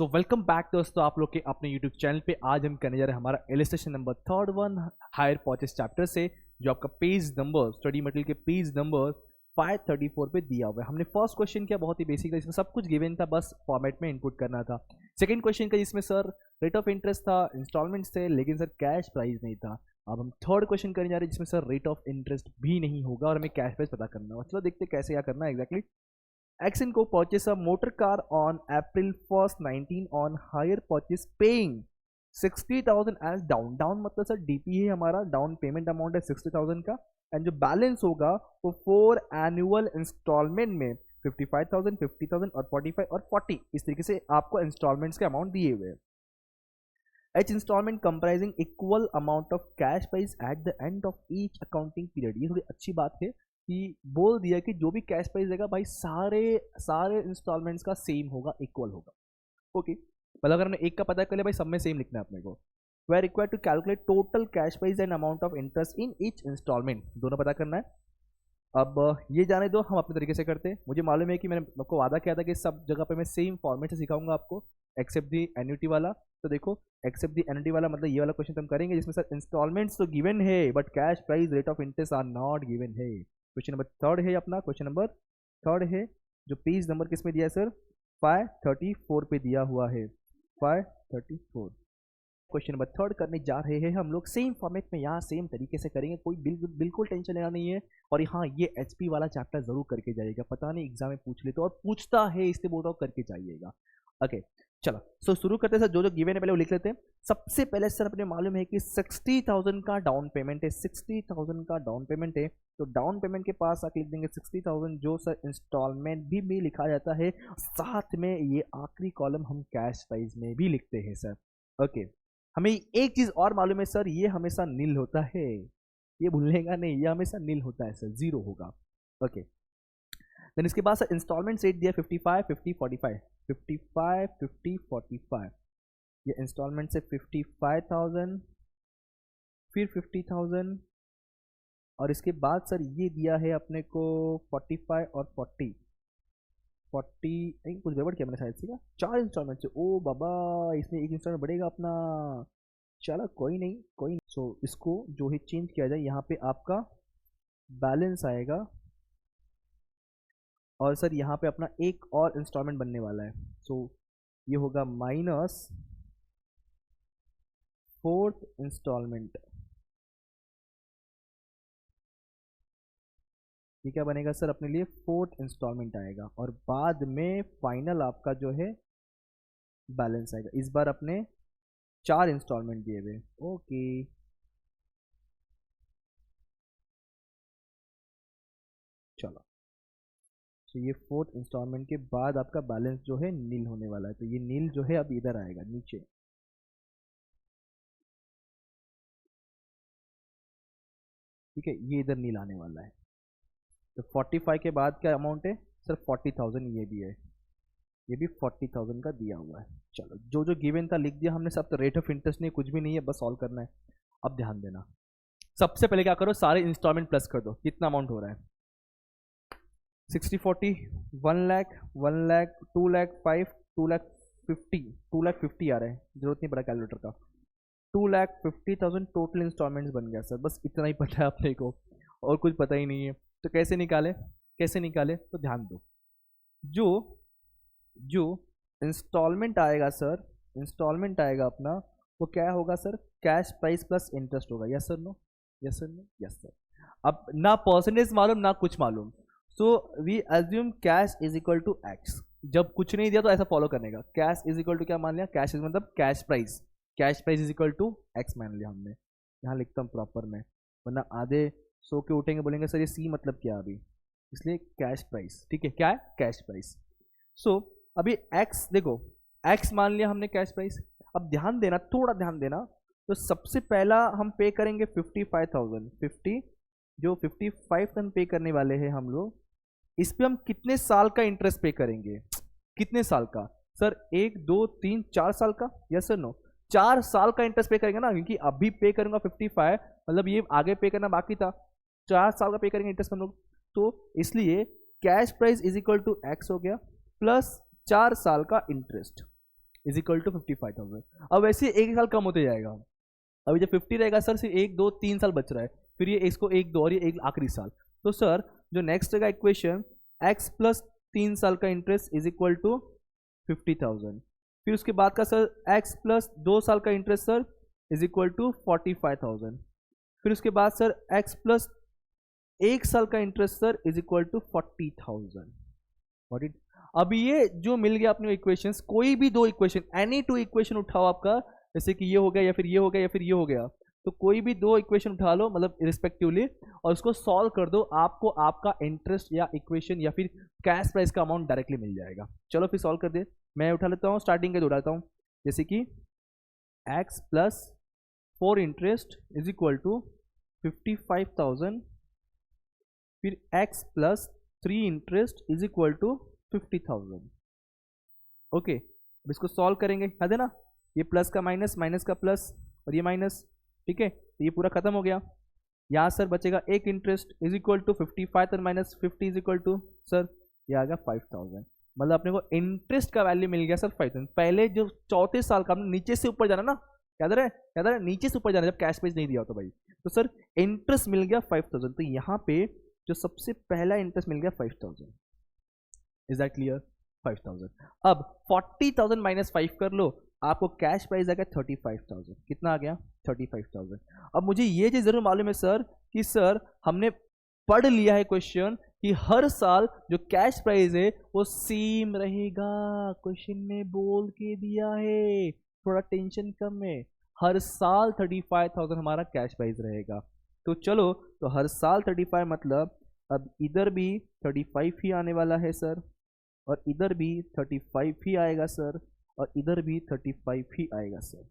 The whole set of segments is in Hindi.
तो वेलकम बैक दोस्तों आप लोग के अपने यूट्यूब चैनल पे। आज हम करने जा रहे हैं हमारा illustration number third one hire purchase chapter से, जो आपका पेज नंबर स्टडी मटेरियल के पेज नंबर 534 पे दिया हुआ है। हमने फर्स्ट क्वेश्चन किया, बहुत ही बेसिक था, इसमें सब कुछ गिवन था, बस फॉर्मेट में इनपुट करना था। सेकंड क्वेश्चन का जिसमें सर रेट ऑफ इंटरेस्ट था, इंस्टॉलमेंट्स थे, लेकिन सर कैश प्राइस नहीं था। अब हम थर्ड क्वेश्चन करने जा रहे हैं जिसमें सर रेट ऑफ इंटरेस्ट भी नहीं होगा और हमें कैश प्राइस पता करना होगा। चलो देखते कैसे क्या करना है exactly. Exxon purchase a motor car on April 1st 19 on hire purchase paying 60,000 as down। Down मतलब सर डीपी है, हमारा डाउन पेमेंट अमाउंट है 60,000 का, एंड जो बैलेंस होगा वो 4 एनुअल इंस्टॉलमेंट में 55,000, 50,000 और 45 और 40, इस तरीके से आपको इंस्टॉलमेंट्स के अमाउंट दिए हुए हैं। Each installment comprising equal amount of cash price at the end of each accounting period. ये थोड़ी अच्छी बात है कि बोल दिया कि जो भी कैश प्राइस देगा भाई सारे इंस्टॉलमेंट्स का सेम होगा, इक्वल होगा। ओके, मतलब अगर हमने एक का पता कर लिया भाई, सब में सेम लिखना है अपने को। We are required to calculate total cash price and amount of interest in each installment, दोनों पता करना है। अब ये जाने दो, हम अपने तरीके से करते हैं। मुझे मालूम है कि मैंने आपको वादा किया था कि सब जगह पे मैं सेम फॉर्मेट से सिखाऊंगा आपको, एक्सेप्ट दी एन्युटी वाला। तो देखो, एक्सेप्ट दी एन्युटी वाला मतलब ये वाला क्वेश्चन हम करेंगे जिसमें सर इंस्टॉलमेंट्स तो गिवन है but cash price rate of interest are not given है। क्वेश्चन नंबर थर्ड है अपना, क्वेश्चन नंबर थर्ड है जो पेज नंबर किस में दिया है सर, 534 पे दिया हुआ है, 534। क्वेश्चन नंबर थर्ड करने जा रहे हैं हम लोग सेम फॉर्मेट में, यहाँ सेम तरीके से करेंगे, कोई बिल्कुल टेंशन लेना नहीं है। और हाँ, ये एचपी वाला चैप्टर जरूर करके जाइएगा, पता नहीं एग्जाम में पूछ ले तो, और पूछता है इसलिए बोल रहा हूँ करके जाइएगा। ओके चलो, सो शुरू करते हैं सर। जो गिवन है पहले वो लिख लेते हैं। सबसे पहले सर अपने मालूम है कि 60,000 का डाउन पेमेंट है, 60,000 का डाउन पेमेंट है, तो डाउन पेमेंट के पास आके लिख देंगे 60,000, जो सर इंस्टॉलमेंट भी लिखा जाता है, साथ में ये आखिरी कॉलम हम कैश प्राइस में भी लिखते हैं सर। ओके, हमें एक चीज और मालूम है सर, ये हमेशा नील होता है, ये भूलने का नहीं, ये हमेशा नील होता है सर, जीरो होगा। ओके, देन इसके बाद सर इंस्टॉलमेंट रेट दिया 55, 50, 45, 55, 50, 45। ये इंस्टॉलमेंट से 55,000, फिर 50,000, और इसके बाद सर ये दिया है अपने को 45 और 40 कुछ गड़बड़ किया मैंने शायद से, क्या 4 इंस्टॉलमेंट से, ओ बाबा इसमें एक इंस्टॉलमेंट बढ़ेगा अपना। चलो कोई नहीं। सो इसको जो ही चेंज किया जाए, यहाँ पे आपका बैलेंस आएगा, और सर यहाँ पे अपना एक और इंस्टॉलमेंट बनने वाला है। सो ये होगा माइनस 4th इंस्टॉलमेंट। ये क्या बनेगा सर अपने लिए, 4th इंस्टॉलमेंट आएगा, और बाद में फाइनल आपका जो है बैलेंस आएगा। इस बार अपने 4 इंस्टॉलमेंट दिए हुए। ओके चलो, तो ये 4th इंस्टॉलमेंट के बाद आपका बैलेंस जो है नील होने वाला है, तो ये नील जो है अब इधर आएगा नीचे। ठीक है, ये इधर नील आने वाला है। तो 45 के बाद क्या अमाउंट है सर, 40,000, ये भी है, ये भी 40,000 का दिया हुआ है। चलो, जो जो गिवन था लिख दिया हमने सब, तो रेट ऑफ इंटरेस्ट नहीं, कुछ भी नहीं है, बस सॉल्व करना है। अब ध्यान देना, सबसे पहले क्या करो, सारे इंस्टॉलमेंट प्लस कर दो, कितना अमाउंट हो रहा है, 60, 40, 1 लाख, 1 लाख, 2 लाख 5, 2 लाख 50, 2 लाख 50 आ रहा है, जरूरत नहीं पड़ा कैलकुलेटर का। 2,50,000 टोटल इंस्टॉलमेंट्स बन गया सर, बस इतना ही पता है अपने को, और कुछ पता ही नहीं है। तो कैसे निकाले, तो ध्यान दो, जो इंस्टॉलमेंट आएगा सर, इंस्टॉलमेंट आएगा अपना, वो क्या होगा sir, cash price plus interest होगा। Yes sir, no, yes sir, no, yes sir. अब ना परसेंटेज मालूम ना कुछ मालूम, so we assume cash is equal to X. जब कुछ नहीं दिया तो ऐसा फॉलो करने का, कैश इज इक्वल टू क्या मान लिया, कैश इज मतलब cash price is equal to X मान लिया हमने। यहाँ लिखता हूँ प्रॉपर में, वरना आधे सो के उठेंगे बोलेंगे सर ये सी मतलब क्या अभी, इसलिए कैश प्राइस। ठीक है, क्या है, कैश प्राइस। सो अभी एक्स देखो, एक्स मान लिया हमने कैश प्राइस। अब ध्यान देना, थोड़ा ध्यान देना, तो सबसे पहला हम पे करेंगे 55,000, 50, जो 55 हम पे करने वाले हैं हम लोग, इस पे हम कितने साल का इंटरेस्ट पे करेंगे, कितने साल का सर, 1, 2, 3, 4 साल का, यस सर, नो, 4 साल का इंटरेस्ट पे करेंगे ना, क्योंकि अभी पे करूंगा 55, मतलब ये आगे पे करना बाकी था, 4 साल का पे करेंगे इंटरेस्ट हम लोग, तो इसलिए cash price is equal to X हो गया प्लस 4 साल का इंटरेस्ट। Is equal to 55,000। अब वैसे एक साल कम होते जाएगा, अभी जब 50 रहेगा सर सिर्फ 1 2 3 साल बच रहा है, फिर ये इसको 1 2 और ये एक आखिरी साल। तो सर जो नेक्स्ट रहेगा इक्वेशन, x प्लस 3 साल का इंटरेस्ट इज इक्वल टू 50,000। फिर उसके बाद का सर x प्लस 2 साल का interest sir is equal to 45,000। फिर उसके बाद सर x प्लस 1 साल का interest sir is equal to 40,000। What it, अब ये जो मिल गया अपने इक्वेशंस, कोई भी दो इक्वेशन, एनी टू इक्वेशन उठाओ आपका, जैसे कि ये हो गया या फिर ये हो गया या फिर ये हो गया, तो कोई भी दो इक्वेशन उठा लो मतलब रिस्पेक्टिवली, और उसको सॉल्व कर दो, आपको आपका इंटरेस्ट या इक्वेशन या फिर कैश प्राइस का अमाउंट डायरेक्टली मिल जाएगा। चलो फिर सॉल्व कर दे, मैं उठा लेता हूँ स्टार्टिंग के दो उठाता हूँ, जैसे कि x plus 4 interest is equal to 55,000, फिर x plus 3 interest is equal to 50,000। Okay, अब इसको सॉल्व करेंगे, याद है ना, ये प्लस का माइनस, माइनस का प्लस और ये माइनस, ठीक है, तो ये पूरा खत्म हो गया। यहाँ सर बचेगा एक इंटरेस्ट इज इक्वल टू 55 और minus 50 is equal to sir ये आ गया 5,000। मतलब अपने को इंटरेस्ट का वैल्यू मिल गया सर 5,000। पहले जो चौथे साल का हमने नीचे से ऊपर जाना ना, याद रहे, याद रहे, नीचे से ऊपर जाना जब कैश पेज नहीं दिया होता भाई, तो सर इंटरेस्ट मिल गया 5,000। तो यहाँ पे जो सबसे पहला इंटरेस्ट मिल गया 5,000। Is that clear? 5,000। अब 40,000 माइनस 5 कर लो, आपको कैश प्राइस आ गया 35,000। कितना आ गया? 35,000। अब मुझे ये चीज जरूर मालूम है सर कि सर हमने पढ़ लिया है क्वेश्चन कि हर साल जो कैश प्राइस है वो सेम रहेगा, क्वेश्चन में बोल के दिया है, थोड़ा टेंशन कम है, हर साल 35,000 हमारा कैश प्राइस रहेगा। तो चलो, तो हर साल 35 मतलब अब इधर भी 35 ही आने वाला है सर, और इधर भी 35 ही आएगा सर, और इधर भी 35 ही आएगा सर।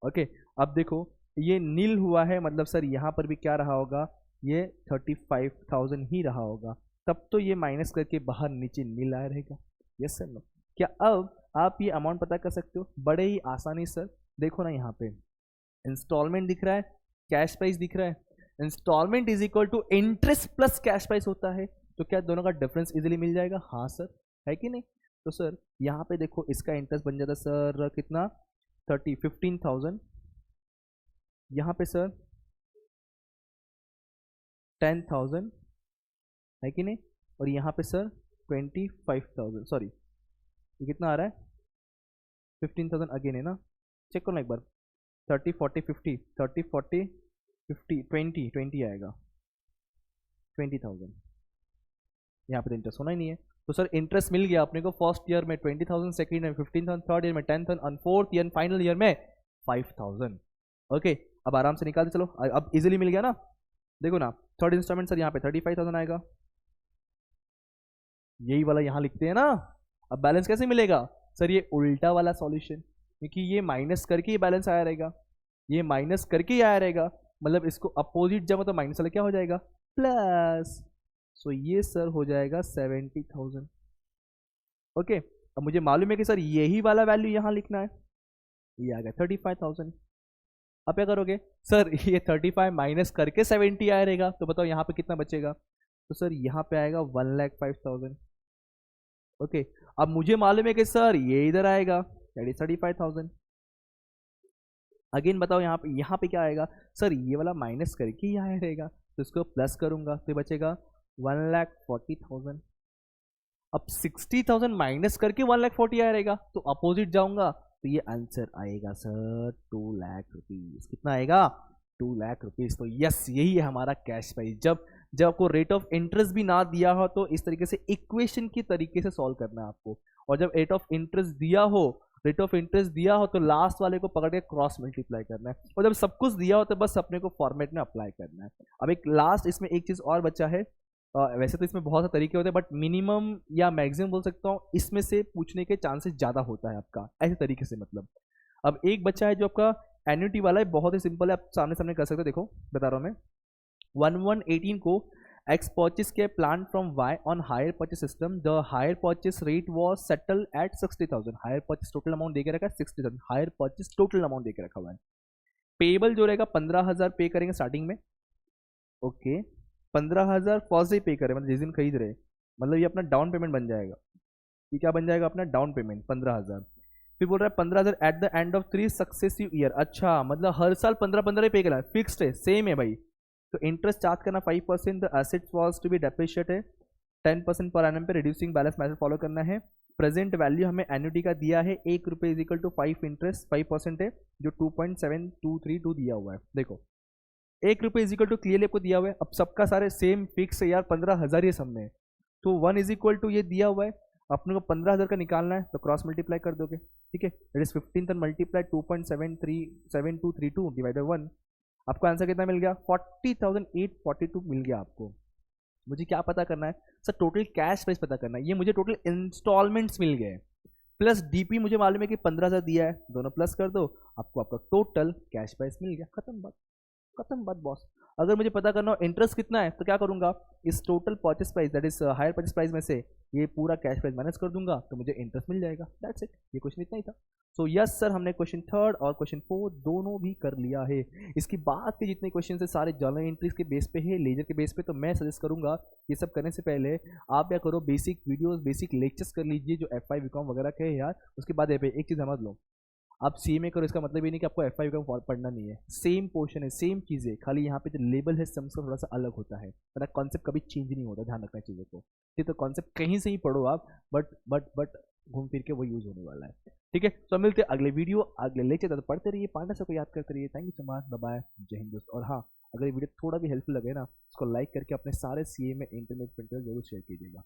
ओके, अब देखो ये नील हुआ है, मतलब सर यहाँ पर भी क्या रहा होगा, ये 35,000 ही रहा होगा, तब तो ये माइनस करके बाहर नीचे नील आया रहेगा। Yes sir no? क्या अब आप ये अमाउंट पता कर सकते हो बड़े ही आसानी सर? देखो ना, यहाँ पे इंस्टॉलमेंट दिख रहा है, कैश प्राइस दिख रहा है, installment is equal to interest plus cash price होता है, तो क्या दोनों का डिफरेंस इजीली मिल जाएगा? हाँ सर, है कि नहीं? तो सर यहाँ पे देखो इसका इंटरेस्ट बन जाता सर कितना, 15,000, यहाँ पे सर 10,000, है कि नहीं, और यहाँ पे सर 25,000, सॉरी ये कितना आ रहा है, 15,000 अगेन है ना, चेक करो ना एक बार, 30 40 50, 30 40 50 20 आएगा, 20,000। यहाँ पे तो इंटरेस्ट होना ही नहीं है, तो सर इंटरेस्ट मिल गया अपने को फर्स्ट ईयर में 20,000, सेकेंड में 15,000, थर्ड ईयर में 10,000 और फोर्थ ईयर फाइनल ईयर में 5,000। ओके, अब आराम से निकालते चलो, अब इजीली मिल गया ना। देखो ना, थर्ड इंस्टॉलमेंट सर यहाँ पे 35,000 आएगा, यही वाला यहाँ लिखते हैं ना। अब बैलेंस कैसे मिलेगा सर? ये उल्टा वाला सॉल्यूशन, क्योंकि ये माइनस करके ये बैलेंस आया रहेगा, ये माइनस करके ही आया रहेगा, मतलब इसको अपोजिट जब मतलब माइनस वाला क्या हो जाएगा, प्लस। सो ये सर हो जाएगा 70,000। ओके, अब मुझे मालूम है कि सर यही वाला वैल्यू यहाँ लिखना है, ये आ गया 35,000। अब क्या करोगे सर, ये 35 माइनस करके 70 आया रहेगा, तो बताओ यहाँ पे कितना बचेगा? तो सर यहाँ पे आएगा 1,05,000। ओके, अब मुझे मालूम है कि सर ये इधर आएगा, दैट इज 35,000। अगेन बताओ यहाँ पे क्या आएगा सर, ये वाला माइनस करके ही आया रहेगा, तो इसको प्लस करूंगा तो बचेगा 1,40,000। अब 60,000 माइनस करके 1,40,000 आया रहेगा, तो अपोजिट जाऊंगा तो ये आंसर आएगा सर 2 लाख रुपीज। कितना आएगा? 2 लाख रुपीज। तो यस, यही है हमारा कैश प्राइस। जब आपको रेट ऑफ इंटरेस्ट भी ना दिया हो तो इस तरीके से इक्वेशन की तरीके से सॉल्व करना है आपको, और जब रेट ऑफ इंटरेस्ट दिया हो, रेट ऑफ इंटरेस्ट दिया हो तो लास्ट वाले को पकड़ के क्रॉस मल्टीप्लाई करना है, और जब सब कुछ दिया हो तो बस अपने को फॉर्मेट में अप्लाई करना है। अब एक लास्ट इसमें एक चीज और बचा है, वैसे तो इसमें बहुत से तरीके होते हैं, बट मिनिमम या मैक्सिमम बोल सकता हूँ, इसमें से पूछने के चांसेस ज़्यादा होता है आपका, ऐसे तरीके से मतलब। अब एक बच्चा है जो आपका एन्युटी वाला है, बहुत ही सिंपल है, आप सामने सामने कर सकते हो। देखो बता रहा हूँ मैं, 1118 को एक्स परचेस के plan from Y on hire purchase system, the hire purchase rate was settle at 60,000। Hire purchase total amount देके रखा है 60,000, हायर परचेस टोटल अमाउंट देके रखा हुआ है। पेबल जो रहेगा 15,000 पे करेंगे स्टार्टिंग में। ओके, 15,000 फर्स्ट डे पे करें, मतलब जिस दिन खरीद रहे, मतलब ये अपना डाउन पेमेंट बन जाएगा। ये क्या बन जाएगा? अपना डाउन पेमेंट 15,000। फिर बोल रहा है 15,000 eight the end of 3 successive year. अच्छा, मतलब हर साल 15 ही पे करना है, फिक्स्ड है, सेम है भाई। तो इंटरेस्ट चार्ज करना 5%, the assets was to be depreciate है 10% पर एनम पे, रिड्यूसिंग बैलेंस मेथड फॉलो करना है। प्रेजेंट वैल्यू हमें एन्युटी का दिया है 1 रुपये इज इक्वल टू 5 इंटरेस्ट 5% है, जो 2.7232 दिया हुआ है। देखो 1 रुपये इज इक्वल टू क्लियरली आपको दिया हुआ है। अब सबका सारे सेम फिक्स है यार, 15,000 ये सब में, तो 1 इज इक्वल टू ये दिया हुआ है, अपने को 15,000 का निकालना है, तो क्रॉस मल्टीप्लाई कर दोगे, ठीक है। इट इज 15 मल्टीप्लाई 2.7232 डिवाइडेड 1, आपको आंसर कितना मिल गया? 40,842 मिल गया आपको। मुझे क्या पता करना है सर? टोटल कैश प्राइस पता करना है। ये मुझे टोटल इंस्टॉलमेंट्स मिल गए, प्लस डीपी मुझे मालूम है कि 15,000 दिया है, दोनों प्लस कर दो, आपको आपका टोटल कैश प्राइस मिल गया। खत्म बात, खत्म बात बॉस। अगर मुझे पता करना हो इंटरेस्ट कितना है, तो क्या करूंगा, इस total purchase price that is hire purchase price में से ये पूरा कैश प्राइस माइनस कर दूंगा, तो मुझे इंटरेस्ट मिल जाएगा। दैट्स इट, ये क्वेश्चन इतना ही था। सो यस सर, हमने क्वेश्चन 3 और क्वेश्चन 4 दोनों भी कर लिया है। इसके बाद के जितने क्वेश्चन है सारे जर्नल एंट्रीज के बेस पे है, लेजर के बेस पे। तो मैं सजेस्ट करूंगा ये सब करने से पहले आप क्या करो, बेसिक वीडियोस बेसिक लेक्चर्स कर लीजिए जो FI बीकॉम वगैरह के हैं यार। उसके बाद एक चीज़ समझ लो, आप CMA करो इसका मतलब ये नहीं कि आपको FI का पढ़ना नहीं है, सेम पोर्शन है, सेम चीज़ है, खाली यहाँ पे जो लेबल है सम्स का थोड़ा सा अलग होता है, वरना कॉन्सेप्ट कभी चेंज नहीं होता, ध्यान रखना चीज़ों को। ठीक, तो कॉन्सेप्ट कहीं से ही पढ़ो आप, बट घूम फिर के वो यूज़ होने वाला है। ठीक है, तो मिलते हैं अगले वीडियो अगले लेक्चर, तो पढ़ते रहिए, पांडा सर को याद करते रहिए। Thank you so much, bye bye, जय हिंद दोस्त। और हाँ, अगर ये वीडियो थोड़ा भी हेल्पफुल लगे ना, उसको लाइक करके अपने सारे CMA इंटरनेट प्रिंटर जरूर शेयर कीजिएगा।